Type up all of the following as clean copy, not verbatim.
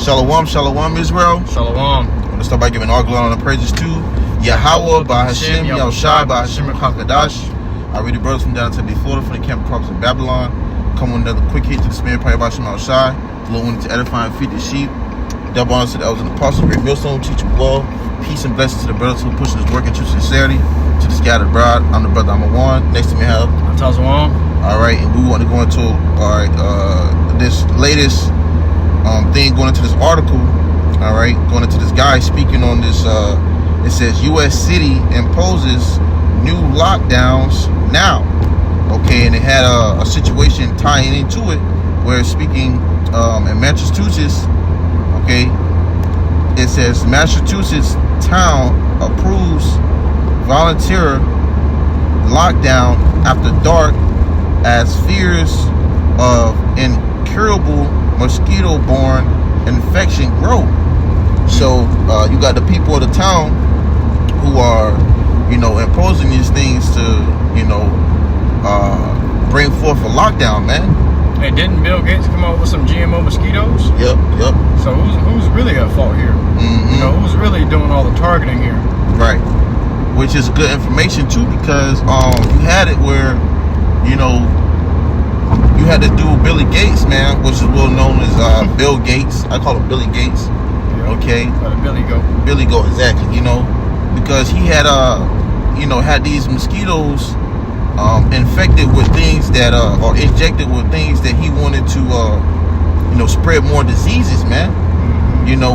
Shalom, shalom, Israel. Shalom. I'm going to start by giving all glory and praises to YAHAWAH, BAHASHAM, Yahushua, BAHASHAM, HAKADASH. I read the brothers from down to Tampa Florida from the camp crops in Babylon. Come with another quick hit to the SIMEON BAHASHAM, the one to edify and feed the sheep. Double honor to the elders and apostles, great millstone, teach them well. Peace and blessings to the brothers who push this work into sincerity. To the scattered bride, I'm the brother YAHAWAH. Next to me, I have Shalom. All right, and we want to go into this latest thing, going into this article. All right, going into this guy speaking on this. It says U.S. city imposes new lockdowns now. Okay, and it had a situation tying into it where it's speaking in Massachusetts. Okay, it says Massachusetts town approves volunteer lockdown after dark as fears of incurable mosquito-borne infection grow. So you got the people of the town who are, imposing these things to, bring forth a lockdown, man. Hey, didn't Bill Gates come up with some GMO mosquitoes? Yep. So who's really at fault here? Who's really doing all the targeting here? Right. Which is good information too, because you had it where, you had to do Billy Gates, man, which is well known as Bill Gates. I call him Billy Gates. Yeah. Okay. Let Billy go. Billy go, exactly. Because he had had these mosquitoes infected with things that or injected with things that he wanted to spread more diseases, man.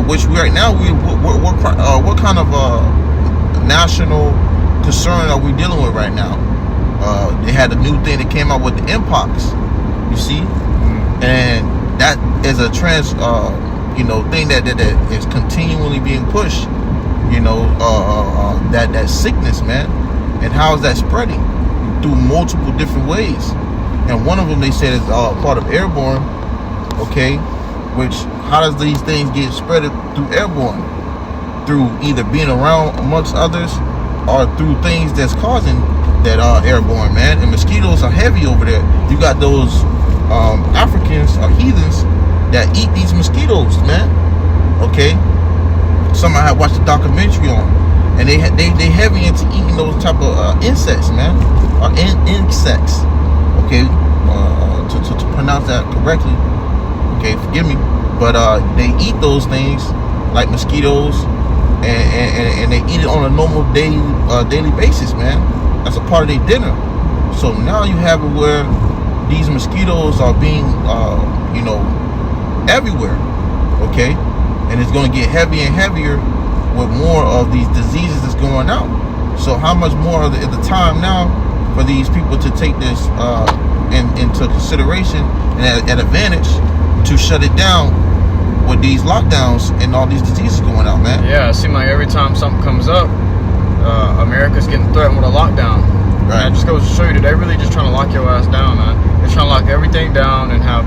Which right now what kind of national concern are we dealing with right now? They had a new thing that came out with the Mpox, you see, and that is a thing that is continually being pushed. That sickness, man, and how is that spreading? Through multiple different ways, and one of them they said is part of airborne. Okay, which how does these things get spread through airborne? Through either being around amongst others or through things that's causing that airborne, man. And mosquitoes are heavy over there. You got those Africans or heathens that eat these mosquitoes, man. Okay, somebody had watched a documentary on, and they heavy into eating those type of insects, man, or insects. Okay, to pronounce that correctly. Okay, forgive me, but they eat those things like mosquitoes. And they eat it on a normal daily basis, man. That's a part of their dinner. So now you have it where these mosquitoes are being, everywhere. Okay, and it's going to get heavier and heavier with more of these diseases that's going out. So how much more of the time now for these people to take this into consideration and at advantage to shut it down with these lockdowns and all these diseases going out, man? Yeah, it seems like every time something comes up, America's getting threatened with a lockdown. Right. And it just goes to show you that they're really just trying to lock your ass down, man. They're trying to lock everything down and have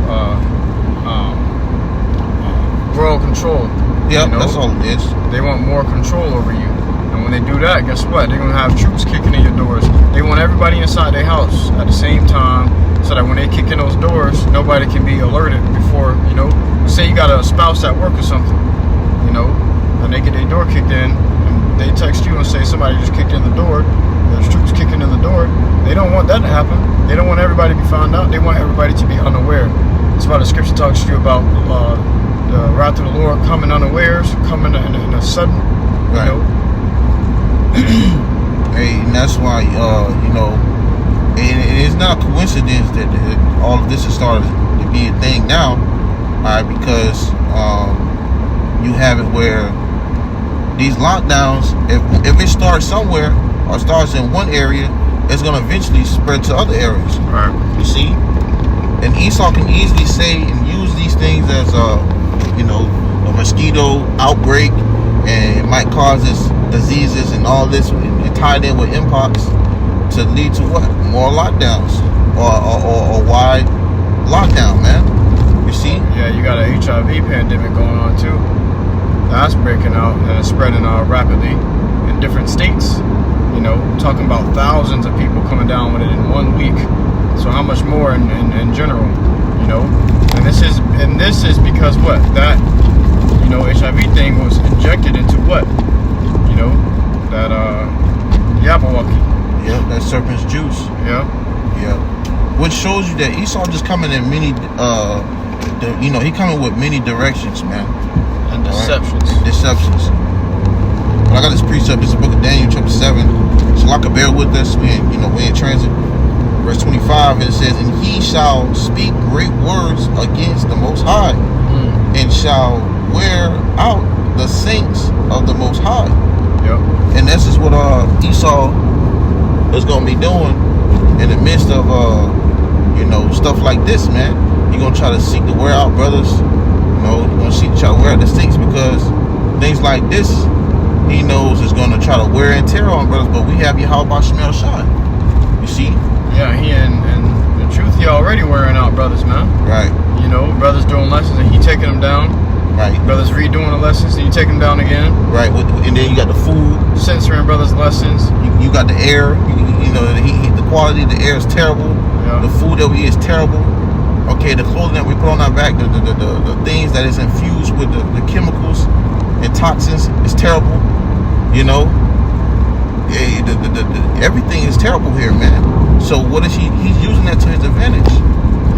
world control. Yeah, that's all it is. They want more control over you. And when they do that, guess what? They're going to have troops kicking in your doors. They want everybody inside their house at the same time, so that when they kick in those doors, nobody can be alerted before, say you got a spouse at work or something, and they get their door kicked in, and they text you and say somebody just kicked in the door, there's troops kicking in the door. They don't want that to happen. They don't want everybody to be found out. They want everybody to be unaware. That's why the scripture talks to you about the wrath of the Lord coming unawares, coming in a sudden, right. Hey, and that's why, and it's not a coincidence that all of this has started to be a thing now, all right, because you have it where these lockdowns, if it starts somewhere or starts in one area, it's going to eventually spread to other areas. Right. You see? And Esau can easily say and use these things as a mosquito outbreak, and it might cause this diseases and all this, and tied in with Mpox to lead to what? More lockdowns or wide lockdown, man. You see? Yeah, you got an HIV pandemic going on too. That's breaking out and it's spreading rapidly in different states. Talking about thousands of people coming down with it in 1 week. So how much more in general? And this is because what? That injected into what? You know, that YAHAWAH. Yep, that serpent's juice. Yeah. Yeah. Which shows you that Esau just coming in many, you know, he coming with many directions, man. And deceptions. Right? Deceptions. But I got this precept. This is the book of Daniel, chapter 7. Shalaka, bear with us. We in transit. Verse 25, it says, and he shall speak great words against the Most High, and shall wear out the saints of the Most High. Yep. And this is what Esau is going to be doing in the midst of, you know, stuff like this, man. You're going to try to seek to wear out brothers. You know, you're going to seek to try to wear out the saints, because things like this, he knows is going to try to wear and tear on brothers. But we have YAHAWASHI. You see? Yeah, he and the truth, he already wearing out brothers, man. Right. You know, brothers doing lessons and he taking them down. Right. Brothers redoing the lessons and you taking them down again. Right. And then you got the food. Censoring brothers' lessons. You got the air. You know, the quality of the air is terrible. Yeah. The food that we eat is terrible. Okay, the clothing that we put on our back, the things that is infused with the chemicals and toxins is terrible. You know, everything is terrible here, man. So what is he's using that to his advantage.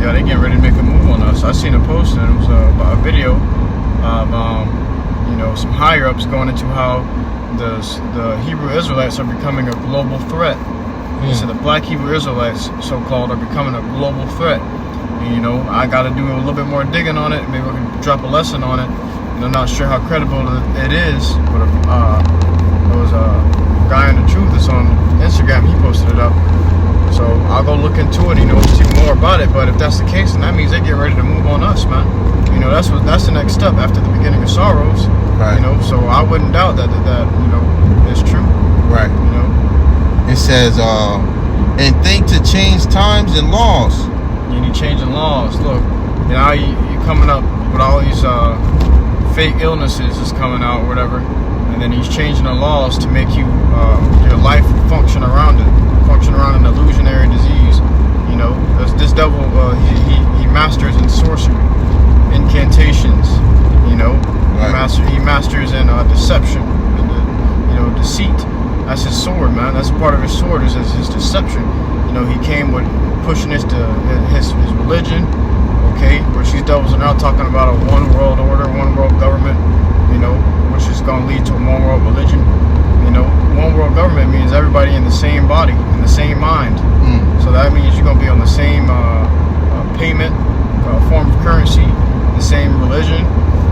Yeah, they getting ready to make a move on us. I seen a post and it was about a video of you know, some higher ups going into how the Hebrew Israelites are becoming a global threat. He said the black Hebrew Israelites, so-called, are becoming a global threat. And, you know, I got to do a little bit more digging on it. Maybe I can drop a lesson on it. And I'm not sure how credible it is, but there was a guy in the truth that's on Instagram. He posted it up. So I'll go look into it. He knows more about it. But if that's the case, then that means they get ready to move on us, man. You know, that's the next step after the beginning of sorrows. Right. You know, so I wouldn't doubt that you know, is true. Right. You know. It says, and think to change times and laws. You need changing laws. Look, you know, you coming up with all these fake illnesses is coming out or whatever, and then he's changing the laws to make you your life function around an illusionary disease. You know, this devil, he masters in sorcery, incantations. You know, right. he masters in deception, and you know, deceit. That's his sword, man. That's part of his sword is his deception. You know, he came with pushing his religion, okay, which these devils are now talking about a one world order, one world government, you know, which is going to lead to a one world religion. You know, one world government means everybody in the same body, in the same mind. So that means you're going to be on the same payment, form of currency, the same religion,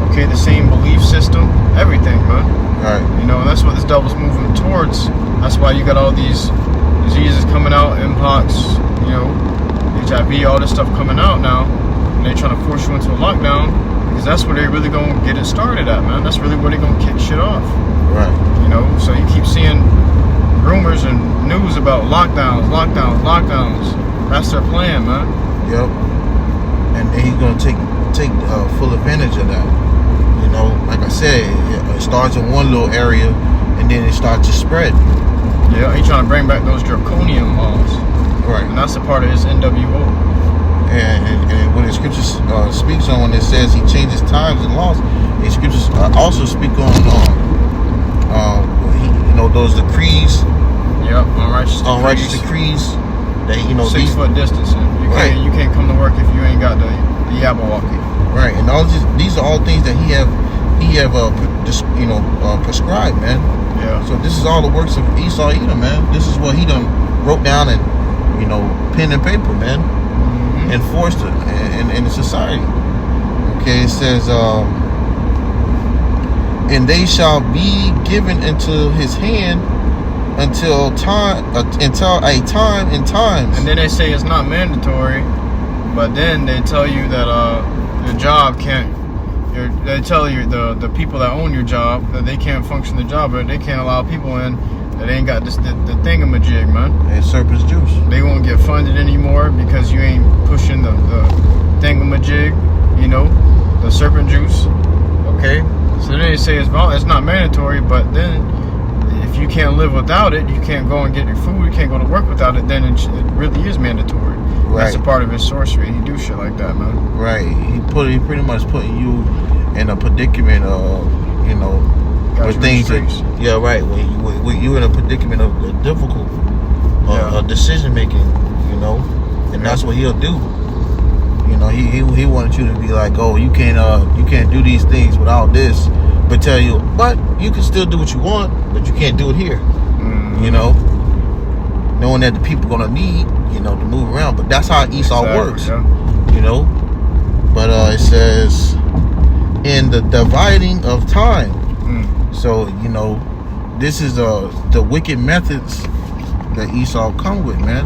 okay, the same belief system, everything, man. Right. You know, and that's what this devil's moving towards. That's why you got all these diseases coming out, Mpox, you know, HIV, all this stuff coming out now, and they're trying to force you into a lockdown, because that's where they're really going to get it started at, man. That's really where they're going to kick shit off. Right. You know, so you keep seeing rumors and news about lockdowns. That's their plan, man. Yep. And he's going to take full advantage of that. You know, like I said, it starts in one little area, and then it starts to spread. Yeah, he's trying to bring back those draconian laws. Right. And that's a part of his NWO. And when the scriptures speaks on, when it says he changes times and laws, the scriptures also speak on, you know, those decrees. Yep, unrighteous decrees. That, you know, 6 foot distancing. You can't come to work if you ain't got the YAHAWAH. Right, and all these are all things that he have you know, prescribed, man. Yeah. So this is all the works of Esau Edom, man. This is what he done wrote down and, you know, pen and paper, man, enforced it in the society. Okay, it says, and they shall be given into his hand until a time and times. And then they say it's not mandatory, but then they tell you that your job can't. They tell you the people that own your job that they can't function the job, but they can't allow people in that ain't got the thingamajig, man. And serpent's juice. They won't get funded anymore because you ain't pushing the thingamajig, you know, the serpent juice. Okay, so then they say it's not mandatory, but then if you can't live without it, you can't go and get your food, you can't go to work without it, then it really is mandatory. Right. That's a part of his sorcery. He do shit like that, man. Right. He pretty much putting you in a predicament of, you know, When things are, yeah, right. When you're in a predicament of difficult decision making, you know, and that's what he'll do. You know, he wanted you to be like, oh, you can't do these things without this, but tell you, but you can still do what you want, but you can't do it here. You know, knowing that the people gonna need, you know, to move around. But that's how Esau works. Yeah. You know, but it says in the dividing of time. So, you know, this is the wicked methods that Esau come with, man.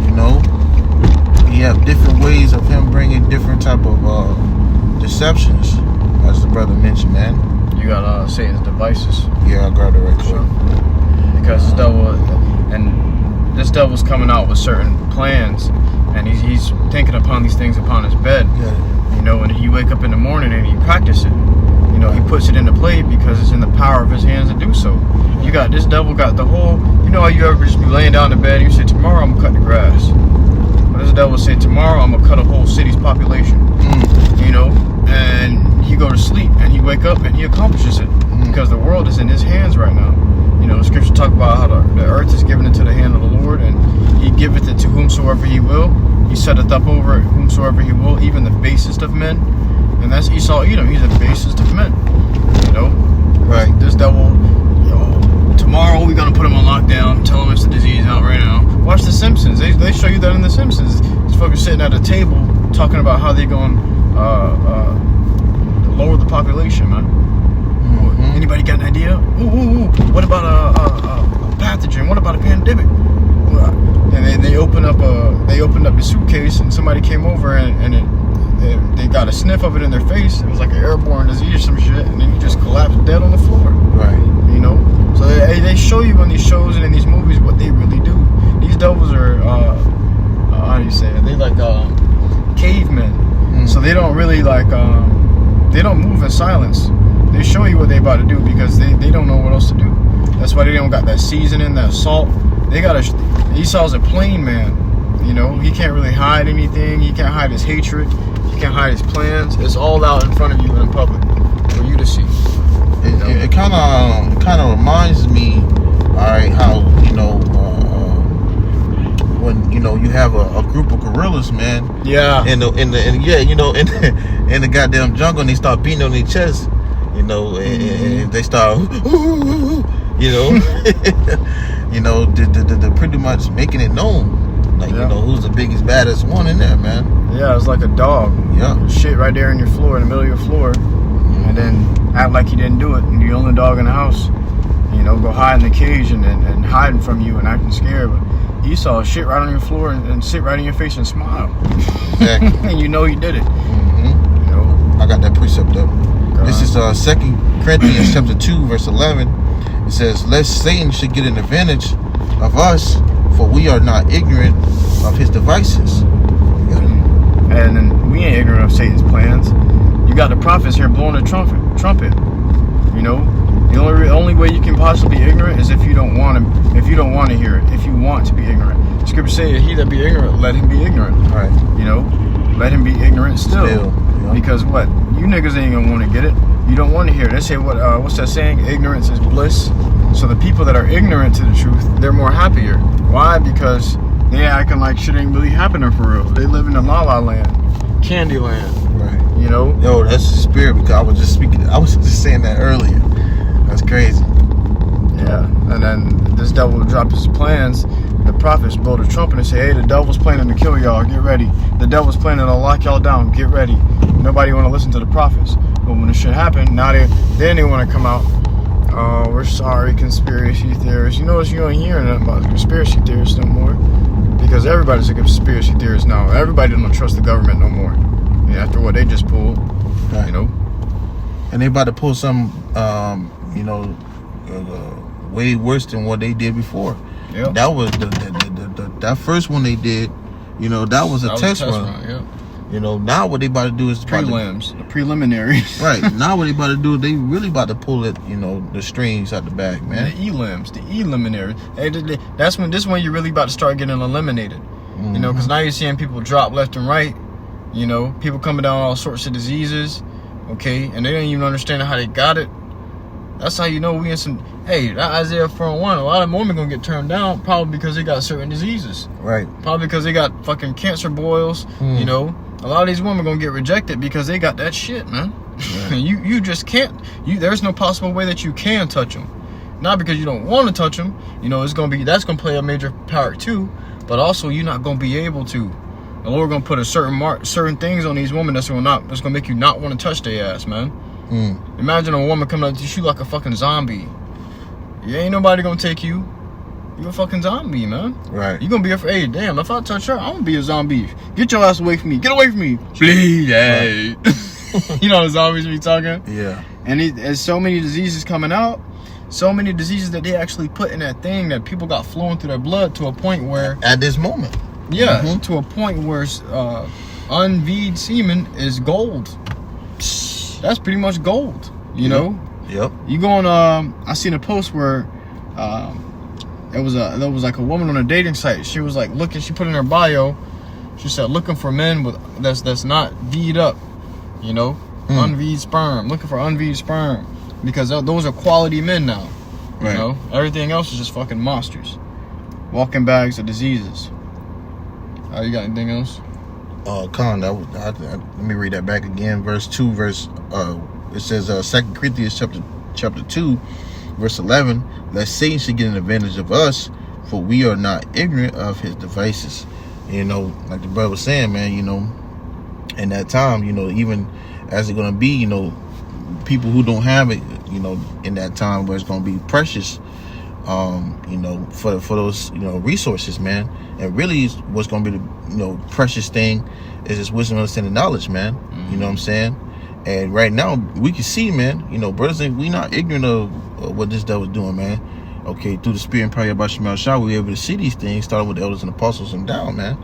You know, you have different ways of him bringing different type of deceptions, as the brother mentioned, man. You got Satan's devices. Yeah, I got it right quick. Because this devil's coming out with certain plans, and he's thinking upon these things upon his bed. Yeah. You know, and he wake up in the morning and he practice it. You know, he puts it into play because it's in the power of his hands to do so. You got this devil got the whole, you know how you ever just be laying down in bed and you say, tomorrow I'm gonna cut the grass. But this devil say, tomorrow I'm gonna cut a whole city's population. You know, and he go to sleep and he wake up and he accomplishes it because the world is in his hands right now. You know, the scripture talk about how the earth is given into the hand of the Lord, and he giveth it to whomsoever he will. He setteth up over it whomsoever he will, even the basest of men. And that's Esau Edom. He's the basest of men. You know? Right. This devil, you know, tomorrow we're going to put him on lockdown, tell him it's the disease out right now. Watch The Simpsons. They show you that in The Simpsons. These fuckers sitting at a table talking about how they're going to lower the population, man. Anybody got an idea? Ooh. What about a pathogen? What about a pandemic? And they opened up the suitcase, and somebody came over and they got a sniff of it in their face. It was like an airborne disease or some shit, and then you just collapsed dead on the floor. Right. You know. So they show you in these shows and in these movies what they really do. These devils are how do you say it? They like cavemen. So they don't really like they don't move in silence. They show you what they about to do because they don't know what else to do. That's why they don't got that seasoning, that salt. They got Esau's a plain man. You know, he can't really hide anything. He can't hide his hatred. He can't hide his plans. It's all out in front of you in public for you to see. It kind of reminds me, all right, how, you know, when, you know, you have a group of gorillas, man. Yeah. In the goddamn jungle, and they start beating on their chest. You know, and they start, you know, you know, they're pretty much making it known, like, you know, who's the biggest, baddest one in there, man. Yeah, it's like a dog. Yeah, shit right there in your floor, in the middle of your floor, and then act like you didn't do it, and you're the only dog in the house. You know, go hide in the cage and hiding from you and acting scared. But Esau shit right on your floor and sit right in your face and smile. Exactly. And you know you did it. You know, I got that precept up. This is 2 Corinthians chapter 2, verse 11. It says, lest Satan should get an advantage of us, for we are not ignorant of his devices. And then we ain't ignorant of Satan's plans. You got the prophets here blowing the trumpet. You know, the only way you can possibly be ignorant is if you don't want to hear it. If you want to be ignorant, the scripture says, "He that be ignorant, let him be ignorant." Right. You know, let him be ignorant still. Yeah. Because what? You niggas ain't gonna want to get it. You don't want to hear it. They say what's that saying? Ignorance is bliss. So the people that are ignorant to the truth, they're more happier. Why? Because they acting like shit ain't really happening for real. They live in a la-la land, candy land. Right. You know? Yo, that's the spirit, because I was just saying that earlier. That's crazy. Yeah. And then this devil will drop his plans. The prophets blow the trumpet and say, hey, the devil's planning to kill y'all, get ready. The devil's planning to lock y'all down, get ready. Nobody want to listen to the prophets. But when this shit happened, now they want to come out. Oh, we're sorry, conspiracy theorists. You notice you don't hear nothing about conspiracy theorists no more. Because everybody's a conspiracy theorist now. Everybody don't trust the government no more. Yeah, after what they just pulled. Right. You know? And they about to pull some, you know, way worse than what they did before. Yep. That was that first one they did, you know, that was a test run. Yeah. You know, now what they about to do is prelims, the preliminaries. Right. Now what they about to do, they really about to pull it, you know, the strings out the back, man. The elims, the eliminaries. This one you're really about to start getting eliminated. You know, because now you're seeing people drop left and right. You know, people coming down all sorts of diseases. Okay, and they don't even understand how they got it. That's how you know we in some. Hey, that Isaiah 4:1. A lot of women gonna get turned down, probably because they got certain diseases. Right. Probably because they got fucking cancer boils. You know, a lot of these women gonna get rejected because they got that shit, man. Right. you just can't. There's no possible way that you can touch them. Not because you don't want to touch them. You know, that's gonna play a major part too. But also, you're not gonna be able to. The Lord gonna put a certain things on these women that's gonna make you not want to touch their ass, man. Imagine a woman coming up to you like a fucking zombie. Yeah, ain't nobody gonna take you. You a fucking zombie, man. Right. You gonna be afraid. Hey, damn, if I touch her, I'm gonna be a zombie. Get your ass away from me. Get away from me. Please. Hey. You know the zombies be talking? Yeah. And there's so many diseases coming out. So many diseases that they actually put in that thing that people got flowing through their blood to a point where... At this moment. Yeah, to a point where unveed semen is gold. That's pretty much gold, you know? Yep. You go on, I seen a post where there was like a woman on a dating site. She was like looking, she put in her bio, she said looking for men with that's not V'd up, you know? Unveed sperm, looking for unveed sperm. Because those are quality men now, you know? Everything else is just fucking monsters. Walking bags of diseases. You got anything else? Con, let me read that back again. Verse 2, it says 2 Corinthians chapter 2, verse 11. Lest Satan should get an advantage of us, for we are not ignorant of his devices. You know, like the brother was saying, man, you know, in that time, you know, even as it's gonna be, you know, people who don't have it, you know, in that time where it's gonna be precious, you know, for those, you know, resources, man. And really what's going to be the, you know, precious thing is this wisdom, understanding, knowledge, man. You know what I'm saying? And right now we can see, man, you know, brothers, we not ignorant of what this devil is doing, man. Okay, through the spirit and power of BAHASHAM, we were able to see these things, starting with the elders and apostles and down, man.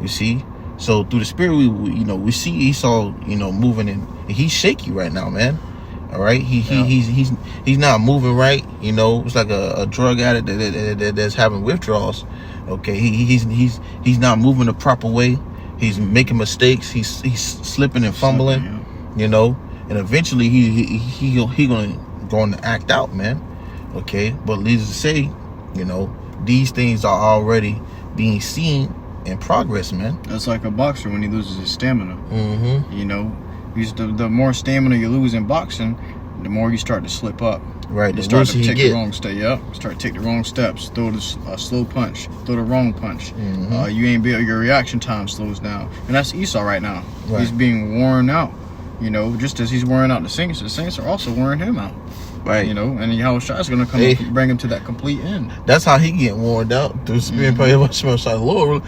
You see? So through the spirit, we you know, we see Esau, you know, moving, and he's shaky right now, man. All right, he's not moving right. You know, it's like a drug addict that's having withdrawals. Okay, he's not moving the proper way. He's making mistakes. He's slipping and fumbling. You know, and eventually he going to act out, man. Okay, but needless to say, you know, these things are already being seen in progress, man. That's like a boxer when he loses his stamina. You know. The more stamina you lose in boxing, the more you start to slip up. Right. You start to take the wrong step. Yep. Start to take the wrong steps. Throw the slow punch. Throw the wrong punch. You ain't your reaction time slows down, and that's Esau right now. Right. He's being worn out. You know, just as he's wearing out the Saints are also wearing him out. Right. You know, and YAHAWASHI is going to come and bring him to that complete end. That's how he get worn out through the spirit and power of BAHASHAM. Lord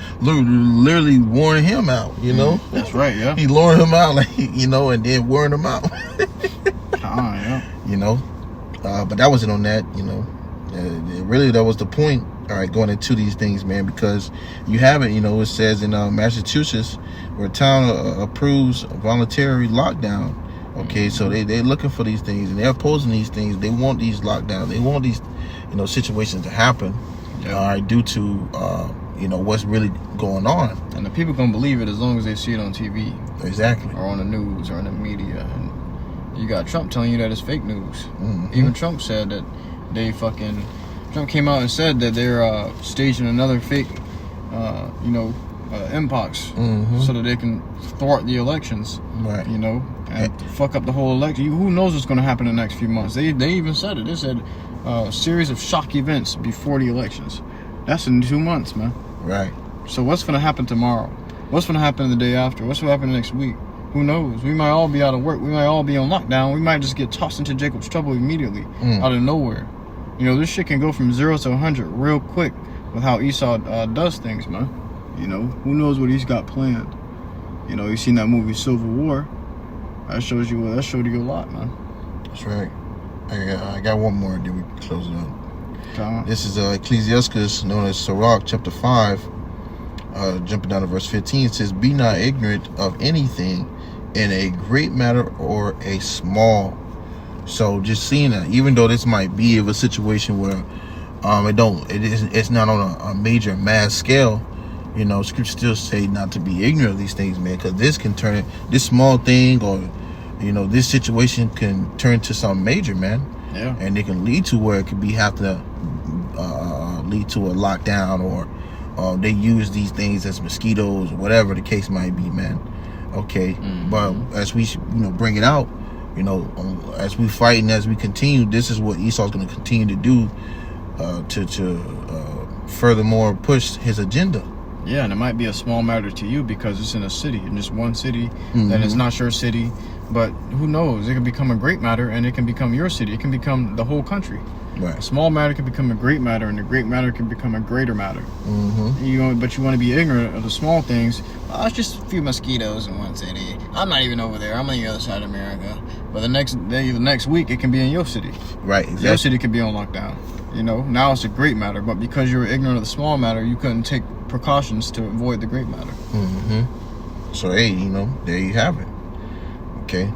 literally worn him out, you know? That's right, yeah. He lured him out, like, you know, and then worn him out. Yeah. You know? But that wasn't on that, you know. Really, that was the point, all right, going into these things, man, because you have it, you know, it says in Massachusetts, where a town approves a voluntary lockdown. Okay, so they're looking for these things, and they're opposing these things. They want these lockdowns. They want these, you know, situations to happen, all right, due to, you know, what's really going on. And the people gonna believe it as long as they see it on TV. Exactly. Or on the news, or in the media. And you got Trump telling you that it's fake news. Even Trump said that Trump came out and said that they're staging another fake, you know, mpox, so that they can thwart the elections. Right. You know, and fuck up the whole election. Who knows what's going to happen in the next few months? They even said it. They said a series of shock events before the elections. That's in 2 months, man. Right. So what's going to happen tomorrow? What's going to happen the day after? What's going to happen next week? Who knows? We might all be out of work. We might all be on lockdown. We might just get tossed into Jacob's trouble immediately, out of nowhere. You know, this shit can go from 0 to 100 real quick with how Esau does things, man. You know, who knows what he's got planned? You know, you seen that movie Civil War? That showed you a lot, man. That's right. I got one more, then we can close it up. This is Ecclesiastes, known as Sirach, chapter 5, jumping down to verse 15. It says, "Be not ignorant of anything in a great matter or a small." So just seeing that, even though this might be of a situation where it's not on a major mass scale, you know, scripture still say not to be ignorant of these things, man, because this can turn, this small thing, or, you know, this situation can turn to something major, man. Yeah. And it can lead to where it could be have to lead to a lockdown, or they use these things as mosquitoes or whatever the case might be, man. Okay. But as we bring it out, as we fight and as we continue, this is what Esau's going to continue to do to furthermore push his agenda. Yeah, and it might be a small matter to you because it's in a city, in just one city, that is not your city. But who knows? It can become a great matter, and it can become your city. It can become the whole country. Right. A small matter can become a great matter, and a great matter can become a greater matter. But you want to be ignorant of the small things. Oh, it's just a few mosquitoes in one city. I'm not even over there. I'm on the other side of America. But the next day, the next week, it can be in your city. Right. Exactly. Your city could be on lockdown. Now it's a great matter. But because you were ignorant of the small matter, you couldn't take precautions to avoid the great matter. So hey, there you have it. Okay.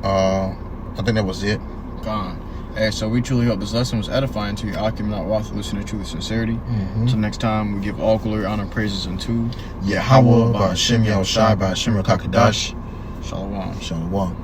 I think that was it. Gone. Hey, so we truly hope this lesson was edifying to you. Listen to truth with sincerity. Until next time, we give all glory, honor, and praises unto Yahawah, BAHASHAM, YAHWASHI, BAHASHAM, RAKAKADASH. Shalom. Shalom.